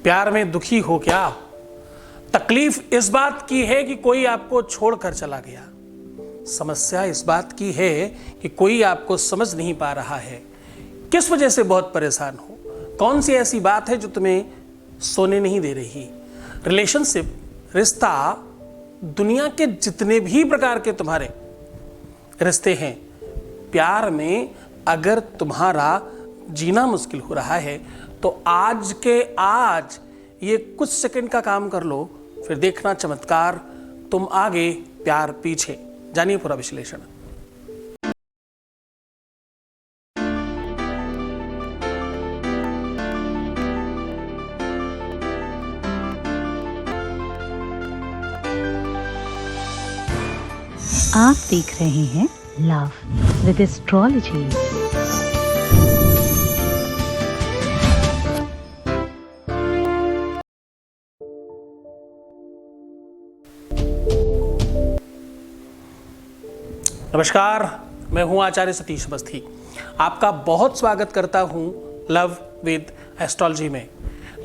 प्यार में दुखी हो क्या? तकलीफ इस बात की है कि कोई आपको छोड़कर चला गया। समस्या इस बात की है कि कोई आपको समझ नहीं पा रहा है। किस वजह से बहुत परेशान हो? कौन सी ऐसी बात है जो तुम्हें सोने नहीं दे रही? रिलेशनशिप, रिश्ता, दुनिया के जितने भी प्रकार के तुम्हारे रिश्ते हैं, प्यार में अगर तुम्हारा जीना मुश्किल हो रहा है तो आज के आज ये कुछ सेकंड का काम कर लो, फिर देखना चमत्कार। तुम आगे, प्यार पीछे। जानिए पूरा विश्लेषण। आप देख रहे हैं लव विद एस्ट्रोलॉजी। नमस्कार, मैं हूं आचार्य सतीश अवस्थी। आपका बहुत स्वागत करता हूं लव विद एस्ट्रोलॉजी में।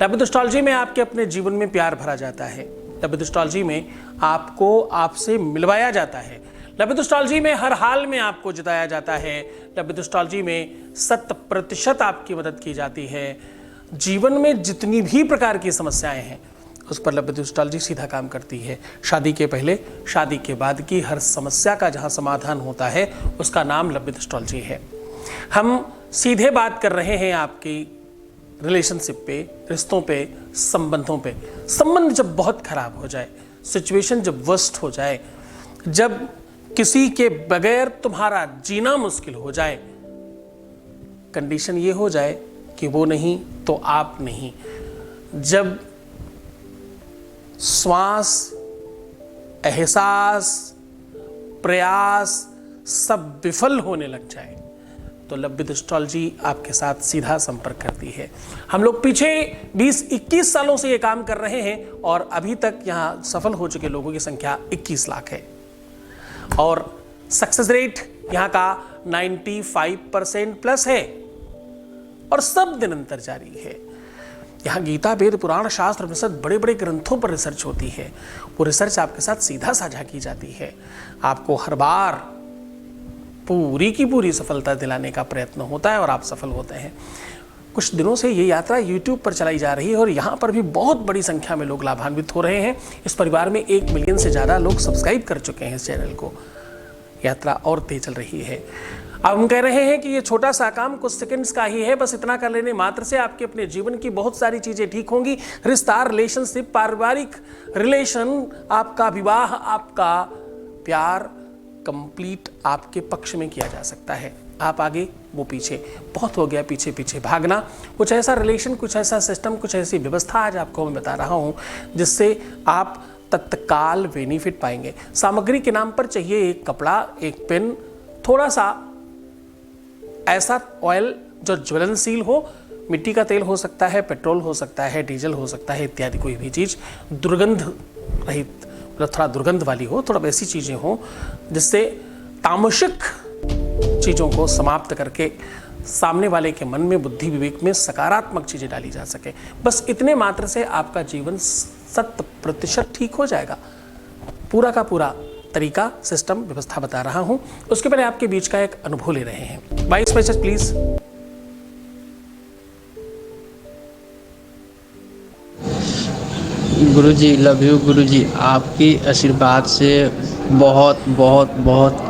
लव विद एस्ट्रोलॉजी में आपके अपने जीवन में प्यार भरा जाता है। लव विद एस्ट्रोलॉजी में आपको आपसे मिलवाया जाता है। लव विद एस्ट्रोलॉजी में हर हाल में आपको जिताया जाता है। लव विद एस्ट्रोलॉजी में 100% आपकी मदद की जाती है। जीवन में जितनी भी प्रकार की समस्याएं हैं उस पर लव विद एस्ट्रोलॉजी सीधा काम करती है। शादी के पहले, शादी के बाद की हर समस्या का जहां समाधान होता है उसका नाम लव विद एस्ट्रोलॉजी है। हम सीधे बात कर रहे हैं आपकी रिलेशनशिप पे, रिश्तों पे, संबंधों पे। संबंध जब बहुत खराब हो जाए, सिचुएशन जब वर्स्ट हो जाए, जब किसी के बगैर तुम्हारा जीना मुश्किल हो जाए, कंडीशन ये हो जाए कि वो नहीं तो आप नहीं, जब श्वास, एहसास, प्रयास सब विफल होने लग जाए तो लव विद एस्ट्रोलॉजी आपके साथ सीधा संपर्क करती है। हम लोग पीछे 20-21 सालों से ये काम कर रहे हैं और अभी तक यहाँ सफल हो चुके लोगों की संख्या 21 लाख है और सक्सेस रेट यहाँ का 95% प्लस है और सब निरंतर जारी है। यहाँ गीता, वेद, पुराण, शास्त्र, उपनिषद, बड़े बड़े ग्रंथों पर रिसर्च होती है। वो रिसर्च आपके साथ सीधा साझा की जाती है। आपको हर बार पूरी की पूरी सफलता दिलाने का प्रयत्न होता है और आप सफल होते हैं। कुछ दिनों से ये यात्रा YouTube पर चलाई जा रही है और यहाँ पर भी बहुत बड़ी संख्या में लोग लाभान्वित हो रहे हैं। इस परिवार में 1 मिलियन से ज़्यादा लोग सब्सक्राइब कर चुके हैं इस चैनल को। यात्रा और तेज चल रही है। अब हम कह रहे हैं कि ये छोटा सा काम कुछ सेकंड्स का ही है, बस इतना कर लेने मात्र से आपके अपने जीवन की बहुत सारी चीज़ें ठीक होंगी। रिश्ता, रिलेशनशिप, पारिवारिक रिलेशन, आपका विवाह, आपका प्यार कंप्लीट आपके पक्ष में किया जा सकता है। आप आगे, वो पीछे। बहुत हो गया पीछे पीछे भागना। कुछ ऐसा रिलेशन, कुछ ऐसा सिस्टम, कुछ ऐसी व्यवस्था आज आपको मैं बता रहा हूँ जिससे आप तत्काल बेनिफिट पाएंगे। सामग्री के नाम पर चाहिए एक कपड़ा, एक पेन, थोड़ा सा ऐसा ऑयल जो ज्वलनशील हो। मिट्टी का तेल हो सकता है, पेट्रोल हो सकता है, डीजल हो सकता है, इत्यादि कोई भी चीज़ दुर्गंध रहित, मतलब थोड़ा दुर्गंध वाली हो, थोड़ा वैसी चीज़ें हो जिससे तामसिक चीज़ों को समाप्त करके सामने वाले के मन में, बुद्धि विवेक में सकारात्मक चीज़ें डाली जा सके। बस इतने मात्र से आपका जीवन 100% ठीक हो जाएगा। पूरा का पूरा तरीका, सिस्टम, व्यवस्था बता रहा हूं। उसके पहले आपके बीच का एक अनुभव ले रहे हैं। 22 message please. Guruji, love you Guruji. आपकी आशीर्वाद से बहुत बहुत बहुत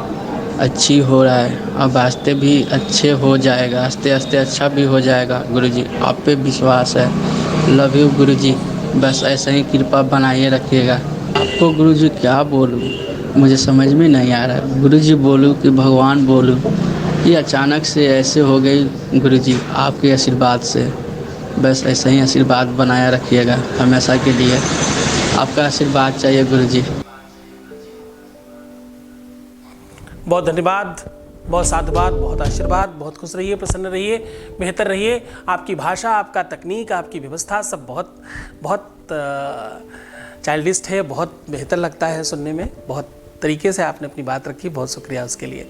अच्छी हो रहा है। अब आस्ते भी अच्छे हो जाएगा, आस्ते आस्ते अच्छा भी हो जाएगा। गुरुजी आप पे विश्वास है। लव यू गुरुजी, बस ऐसे ही कृपा बनाए रखिएगा। आपको गुरुजी क्या बोलूँ, मुझे समझ में नहीं आ रहा है। गुरुजी बोलूँ कि भगवान बोलूँ, ये अचानक से ऐसे हो गई। गुरुजी आपके आशीर्वाद से बस ऐसे ही आशीर्वाद बनाया रखिएगा हमेशा के लिए। आपका आशीर्वाद चाहिए गुरुजी। बहुत धन्यवाद, बहुत साधुवाद, बहुत आशीर्वाद। बहुत खुश रहिए, प्रसन्न रहिए, बेहतर रहिए। आपकी भाषा, आपका तकनीक, आपकी व्यवस्था सब बहुत बहुत चाइल्डिश है, बहुत बेहतर लगता है सुनने में। बहुत तरीके से आपने अपनी बात रखी, बहुत शुक्रिया उसके लिए।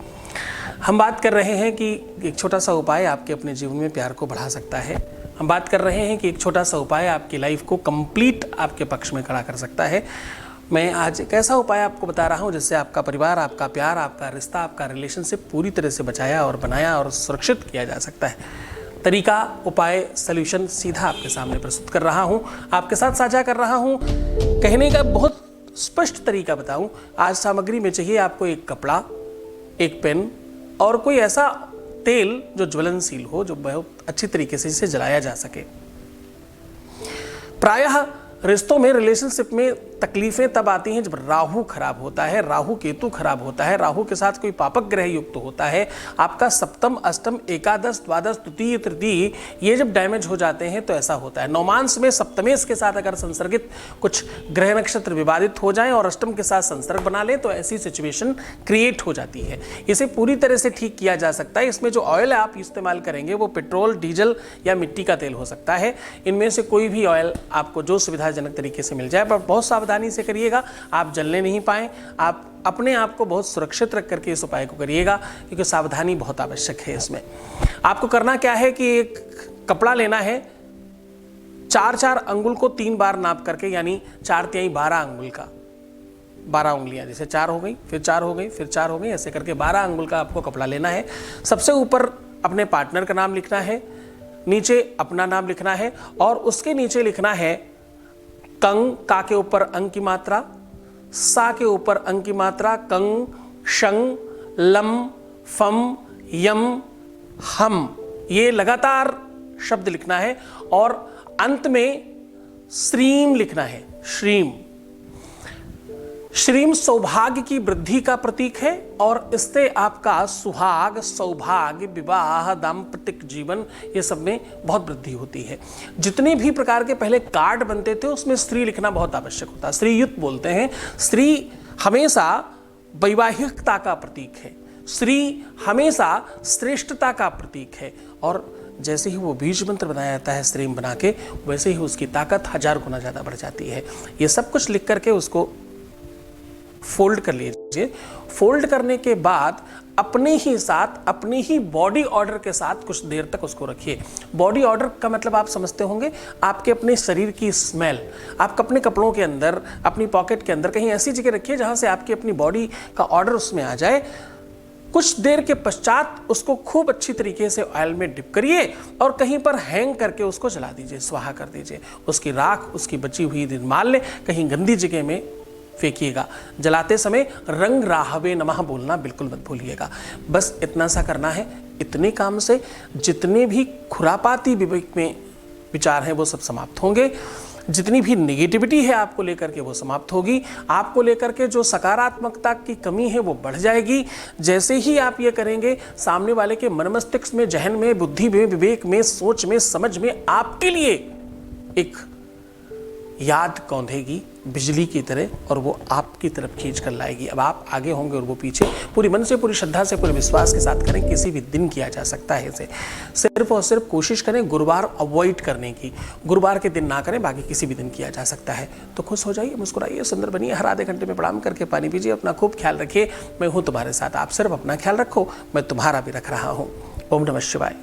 हम बात कर रहे हैं कि एक छोटा सा उपाय आपके अपने जीवन में प्यार को बढ़ा सकता है। हम बात कर रहे हैं कि एक छोटा सा उपाय आपकी लाइफ को कंप्लीट आपके पक्ष में खड़ा कर सकता है। मैं आज एक ऐसा उपाय आपको बता रहा हूं जिससे आपका परिवार, आपका प्यार, आपका रिश्ता, आपका रिलेशनशिप पूरी तरह से बचाया और बनाया और सुरक्षित किया जा सकता है। तरीका, उपाय, सॉल्यूशन सीधा आपके सामने प्रस्तुत कर रहा हूं, आपके साथ साझा कर रहा हूं। कहने का बहुत स्पष्ट तरीका बताऊं। आज सामग्री में चाहिए आपको एक कपड़ा, एक पेन और कोई ऐसा तेल जो ज्वलनशील हो, जो बहुत अच्छी तरीके से इसे जलाया जा सके। प्रायः रिश्तों में, रिलेशनशिप में तकलीफें तब आती हैं जब राहु खराब होता है, राहु केतु खराब होता है, राहु के साथ कोई पापक ग्रह युक्त होता है, आपका सप्तम, अष्टम, एकादश, द्वादश, तृतीय, तृतीय ये जब डैमेज हो जाते हैं तो ऐसा होता है। नौमांश में सप्तमेश के साथ अगर संसर्गित कुछ ग्रह नक्षत्र विवादित हो जाएं और अष्टम के साथ संसर्ग बना लें तो ऐसी सिचुएशन क्रिएट हो जाती है। इसे पूरी तरह से ठीक किया जा सकता है। इसमें जो ऑयल आप इस्तेमाल करेंगे वो पेट्रोल, डीजल या मिट्टी का तेल हो सकता है। इनमें से कोई भी ऑयल आपको जो सुविधाजनक तरीके से मिल जाए, पर बहुत सावधानी से करिएगा, आप जलने नहीं पाए। आप अपने आप को बहुत सुरक्षित रख करके इस उपाय को करिएगा, क्योंकि सावधानी बहुत आवश्यक है इसमें। आपको करना क्या है कि एक कपड़ा लेना है, 4-4 अंगुल को 3 बार नाप करके, यानी 4×3 12 अंगुल का, 12 उंगलियां, जैसे 4 हो गई, फिर 4 हो गई, फिर 4 हो गई, ऐसे करके 12 अंगुल का आपको कपड़ा लेना है। सबसे ऊपर अपने पार्टनर का नाम लिखना है, नीचे अपना नाम लिखना है और उसके नीचे लिखना है कंग, का के ऊपर अंग की मात्रा, सा के ऊपर अंग की मात्रा, कंग, शंग, लम, फम, यम, हम, ये लगातार शब्द लिखना है और अंत में श्रीम लिखना है। श्रीम, श्रीम सौभाग्य की वृद्धि का प्रतीक है और इससे आपका सुहाग, सौभाग्य, विवाह, दाम्पत्य जीवन ये सब में बहुत वृद्धि होती है। जितने भी प्रकार के पहले कार्ड बनते थे उसमें स्त्री लिखना बहुत आवश्यक होता है। स्त्रीयुत बोलते हैं। स्त्री हमेशा वैवाहिकता का प्रतीक है, स्त्री हमेशा श्रेष्ठता का प्रतीक है और जैसे ही वो बीज मंत्र बनाया जाता है स्त्रीम बना के, वैसे ही उसकी ताकत 1000 गुना ज़्यादा बढ़ जाती है। ये सब कुछ लिख करके उसको फोल्ड कर लीजिए। फोल्ड करने के बाद अपने ही साथ, अपनी ही बॉडी ऑर्डर के साथ कुछ देर तक उसको रखिए। बॉडी ऑर्डर का मतलब आप समझते होंगे, आपके अपने शरीर की स्मेल। आप अपने कपड़ों के अंदर, अपनी पॉकेट के अंदर कहीं ऐसी जगह रखिए जहां से आपकी अपनी बॉडी का ऑर्डर उसमें आ जाए। कुछ देर के पश्चात उसको खूब अच्छी तरीके से ऑयल में डिप करिए और कहीं पर हैंग करके उसको जला दीजिए, स्वाहा कर दीजिए। उसकी राख, उसकी बची हुई निर्माल्य कहीं गंदी जगह में फेंकिएगा। जलाते समय रंग राहवे नमः बोलना बिल्कुल मत भूलिएगा। बस इतना सा करना है। इतने काम से जितने भी खुरापाती विवेक में विचार हैं वो सब समाप्त होंगे। जितनी भी नेगेटिविटी है आपको लेकर के वो समाप्त होगी। आपको लेकर के जो सकारात्मकता की कमी है वो बढ़ जाएगी। जैसे ही आप ये करेंगे, सामने वाले के मन मस्तिष्क में, जहन में, बुद्धि में, विवेक में, सोच में, समझ में आपके लिए एक याद कौंधेगी बिजली की तरह और वो आपकी तरफ खींच कर लाएगी। अब आप आगे होंगे और वो पीछे। पूरी मन से, पूरी श्रद्धा से, पूरे विश्वास के साथ करें। किसी भी दिन किया जा सकता है इसे। सिर्फ और सिर्फ कोशिश करें गुरुवार अवॉइड करने की। गुरुवार के दिन ना करें, बाकी किसी भी दिन किया जा सकता है। तो खुश हो जाइए, मुस्कुराइए, सुंदर बनिए। हर आधे घंटे में प्रणाम करके पानी पीजिए। अपना खूब ख्याल रखिए। मैं हूँ तुम्हारे साथ। आप सिर्फ अपना ख्याल रखो, मैं तुम्हारा भी रख रहा हूँ। ओम नमः शिवाय।